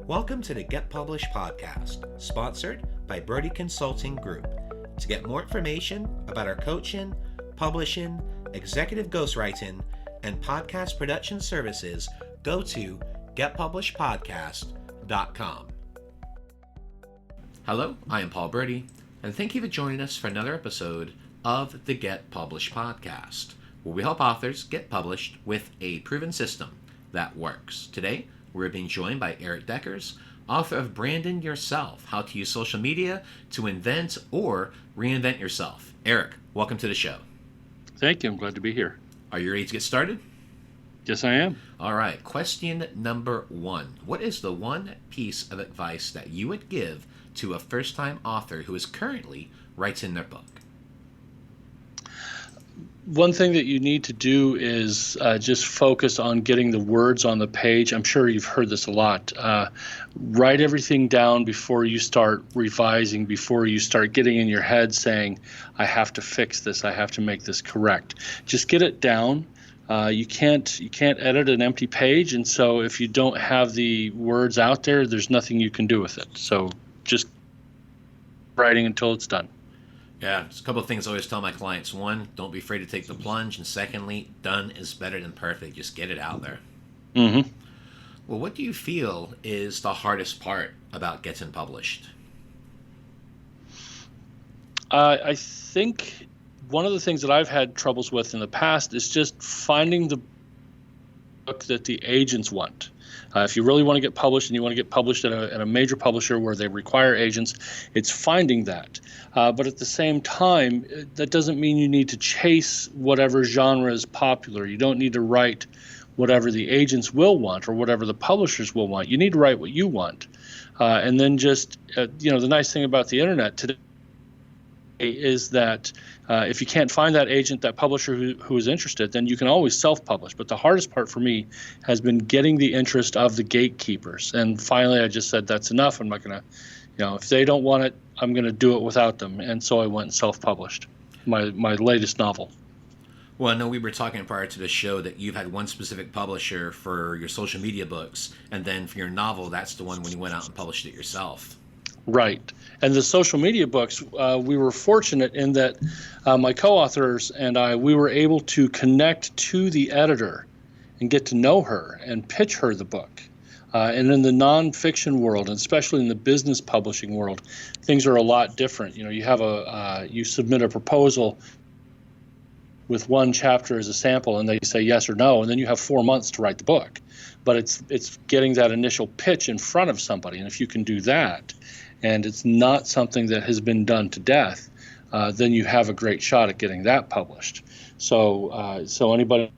Welcome to the Get Published podcast, sponsored by Brodie Consulting Group. To get more information about our coaching, publishing, executive ghostwriting, and podcast production services, go to getpublishedpodcast.com. Hello, I am Paul Brodie, and thank you for joining us for another episode of the Get Published podcast, where we help authors get published with a proven system that works. Today, we're being joined by Erik, author of Branding Yourself, How to Use Social Media to Invent or Reinvent Yourself. Erik, welcome to the show. Thank you. I'm glad to be here. Are you ready to get started? Yes, I am. All right. Question number 1. What is the one piece of advice that you would give to a first-time author who is currently writing their book? One thing that you need to do is just focus on getting the words on the page. I'm sure you've heard this a lot. Write everything down before you start revising, before you start getting in your head saying, I have to fix this, I have to make this correct. Just get it down. You can't edit an empty page, and so if you don't have the words out there, there's nothing you can do with it. So just writing until it's done. Yeah, there's a couple of things I always tell my clients. One, don't be afraid to take the plunge. And secondly, done is better than perfect. Just get it out there. Mm-hmm. Well, what do you feel is the hardest part about getting published? I think one of the things that I've had troubles with in the past is just finding the book that the agents want. If you really want to get published and you want to get published at a major publisher where they require agents, it's finding that. But at the same time, that doesn't mean you need to chase whatever genre is popular. You don't need to write whatever the agents will want or whatever the publishers will want. You need to write what you want. And then just, the nice thing about the internet today is that if you can't find that agent, that publisher who is interested, then you can always self-publish. But the hardest part for me has been getting the interest of the gatekeepers. And finally, I just said, that's enough. I'm not going to, if they don't want it, I'm going to do it without them. And so I went and self-published my latest novel. Well, I know we were talking prior to the show that you've had one specific publisher for your social media books, and then for your novel, that's the one when you went out and published it yourself. Right. And the social media books, we were fortunate in that my co-authors and we were able to connect to the editor and get to know her and pitch her the book. And in the nonfiction world, and especially in the business publishing world, things are a lot different. You have you submit a proposal with one chapter as a sample, and they say yes or no, and then you have 4 months to write the book. But it's getting that initial pitch in front of somebody, and if you can do that, and it's not something that has been done to death, then you have a great shot at getting that published. So anybody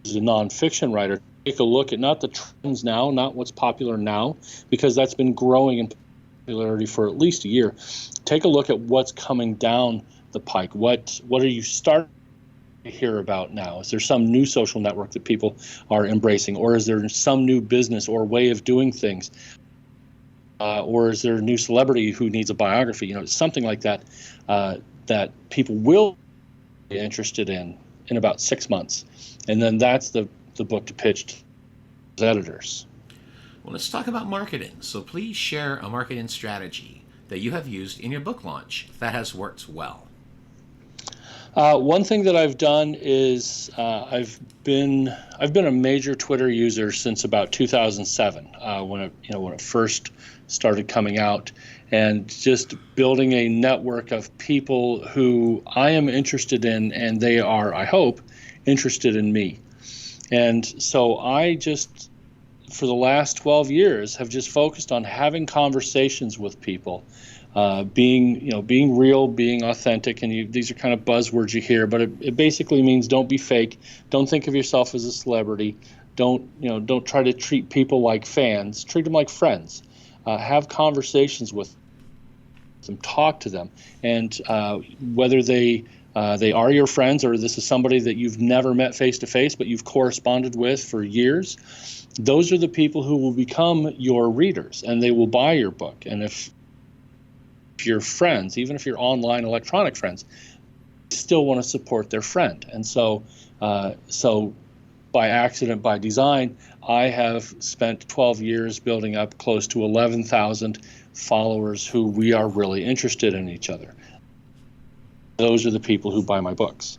who's a nonfiction writer, take a look at not the trends now, not what's popular now, because that's been growing in popularity for at least a year. Take a look at what's coming down the pike. What are you starting to hear about now? Is there some new social network that people are embracing, or is there some new business or way of doing things? Or is there a new celebrity who needs a biography? Something like that that people will be interested in about 6 months. And then that's the book to pitch to editors. Well, let's talk about marketing. So please share a marketing strategy that you have used in your book launch that has worked well. One thing that I've done is I've been a major Twitter user since about 2007 when it first started coming out, and just building a network of people who I am interested in, and they are, I hope, interested in me. And so I just, for the last 12 years, have just focused on having conversations with people. Being real, being authentic, and these are kind of buzzwords you hear, but it basically means don't be fake. Don't think of yourself as a celebrity. Don't try to treat people like fans. Treat them like friends. Have conversations with them. Talk to them, and whether they are your friends or this is somebody that you've never met face to face, but you've corresponded with for years. Those are the people who will become your readers, and they will buy your book. And if your friends, even if you're online electronic friends, still want to support their friend. And so by accident, by design, I have spent 12 years building up close to 11,000 followers who we are really interested in each other. Those are the people who buy my books.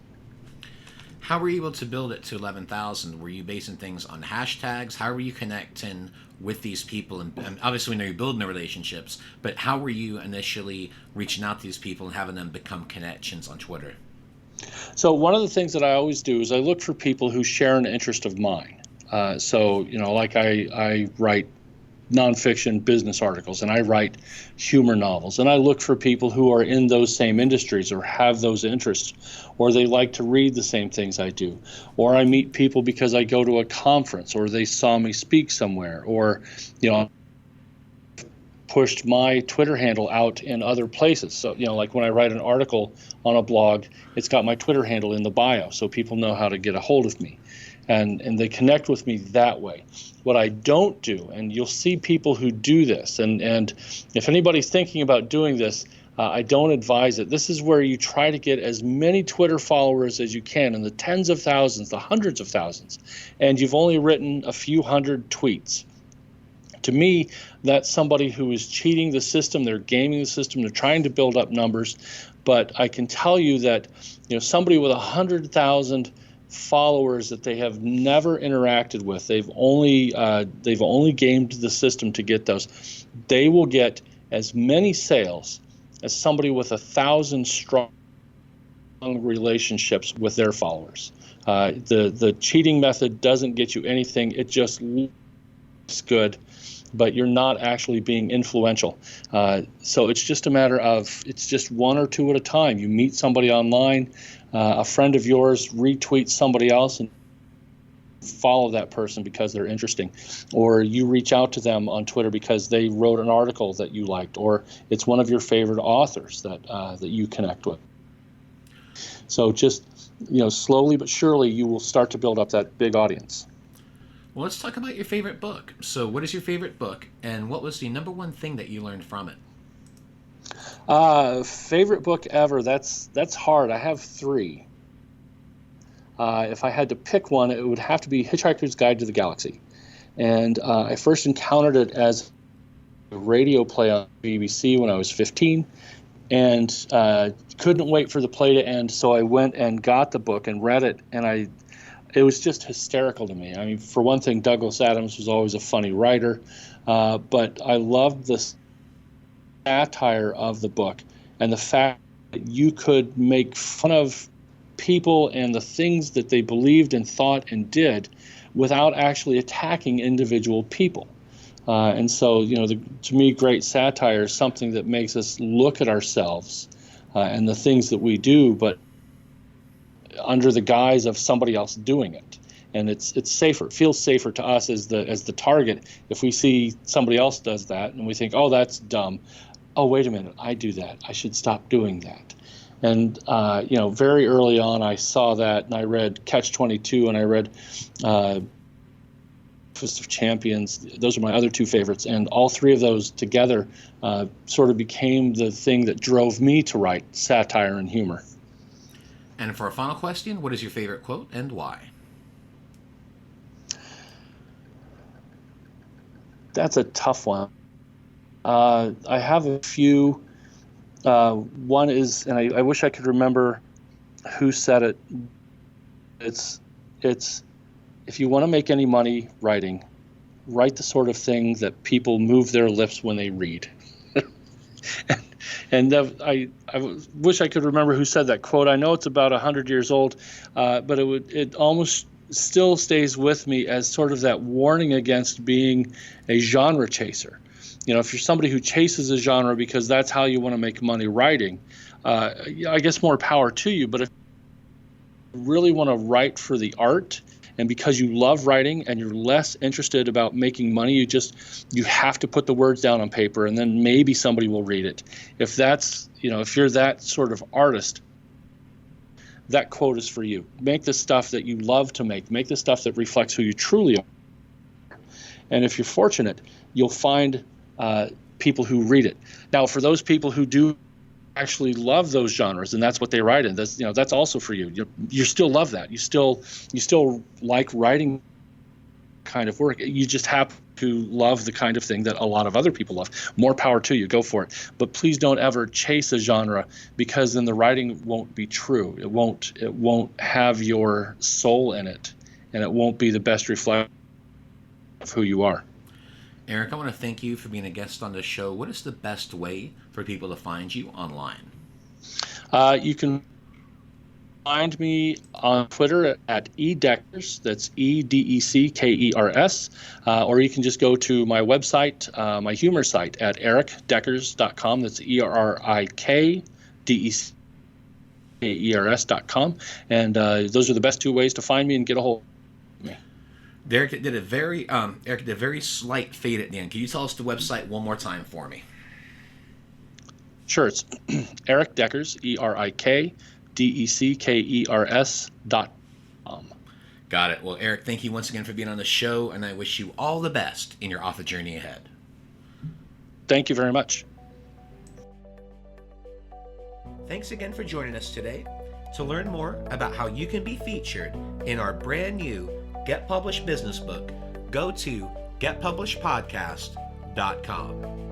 How were you able to build it to 11,000? Were you basing things on hashtags? How were you connecting with these people? And obviously, we know you're building the relationships, but how were you initially reaching out to these people and having them become connections on Twitter? So one of the things that I always do is I look for people who share an interest of mine. So, like I write nonfiction business articles, and I write humor novels, and I look for people who are in those same industries or have those interests, or they like to read the same things I do, or I meet people because I go to a conference or they saw me speak somewhere, or pushed my Twitter handle out in other places. So, like when I write an article on a blog, it's got my Twitter handle in the bio, so people know how to get a hold of me. And they connect with me that way. What I don't do, and you'll see people who do this, and if anybody's thinking about doing this, I don't advise it. This is where you try to get as many Twitter followers as you can, in the tens of thousands, the hundreds of thousands, and you've only written a few hundred tweets. To me, that's somebody who is cheating the system. They're gaming the system. They're trying to build up numbers. But I can tell you that somebody with 100,000 followers that they have never interacted with, they've only gamed the system to get those, they will get as many sales as somebody with 1,000 strong relationships with their followers. The cheating method doesn't get you anything. It just looks good, but you're not actually being influential. So it's just a matter of, it's just one or two at a time. You meet somebody online, a friend of yours retweets somebody else, and follow that person because they're interesting, or you reach out to them on Twitter because they wrote an article that you liked, or it's one of your favorite authors that you connect with. So just slowly but surely you will start to build up that big audience. Well, let's talk about your favorite book. So what is your favorite book, and what was the number one thing that you learned from it? Favorite book ever, that's hard. I have three. If I had to pick one, it would have to be Hitchhiker's Guide to the Galaxy. And I first encountered it as a radio play on BBC when I was 15, and couldn't wait for the play to end, so I went and got the book and read it, and it was just hysterical to me. I mean, for one thing, Douglas Adams was always a funny writer, but I loved the satire of the book and the fact that you could make fun of people and the things that they believed and thought and did without actually attacking individual people. And so, to me, great satire is something that makes us look at ourselves and the things that we do, but under the guise of somebody else doing it. And it's safer. It feels safer to us as the target if we see somebody else does that and we think, oh, that's dumb. Oh, wait a minute, I do that. I should stop doing that. And, very early on I saw that, and I read Catch-22, and I read Breakfast of Champions. Those are my other two favorites. And all three of those together sort of became the thing that drove me to write satire and humor. And for our final question, what is your favorite quote and why? That's a tough one. I have a few. One is, and I wish I could remember who said it. It's if you want to make any money writing, write the sort of thing that people move their lips when they read. And I wish I could remember who said that quote. I know it's about 100 years old, but it almost still stays with me as sort of that warning against being a genre chaser. If you're somebody who chases a genre because that's how you want to make money writing, I guess more power to you. But if you really want to write for the art, and because you love writing and you're less interested about making money, you have to put the words down on paper, and then maybe somebody will read it. If if you're that sort of artist, that quote is for you. Make the stuff that you love to make. Make the stuff that reflects who you truly are. And if you're fortunate, you'll find people who read it. Now, for those people who do actually love those genres, and that's what they write in. That's also for you. You still love that. You still like writing kind of work. You just happen to love the kind of thing that a lot of other people love. More power to you. Go for it. But please don't ever chase a genre, because then the writing won't be true. It won't have your soul in it, and it won't be the best reflection of who you are. Erik, I want to thank you for being a guest on the show. What is the best way for people to find you online? You can find me on Twitter at edeckers. That's EDECKERS. Or you can just go to my website, my humor site at erikdeckers.com. That's ERIKDECKERS.com. And those are the best two ways to find me and get a hold of me. Erik did a very slight fade at the end. Can you tell us the website one more time for me? Sure, it's Erik Deckers, ERIKDECKERS.com. Got it. Well, Erik, thank you once again for being on the show, and I wish you all the best in your author journey ahead. Thank you very much. Thanks again for joining us today. To learn more about how you can be featured in our brand new Get Published business book, go to getpublishedpodcast.com.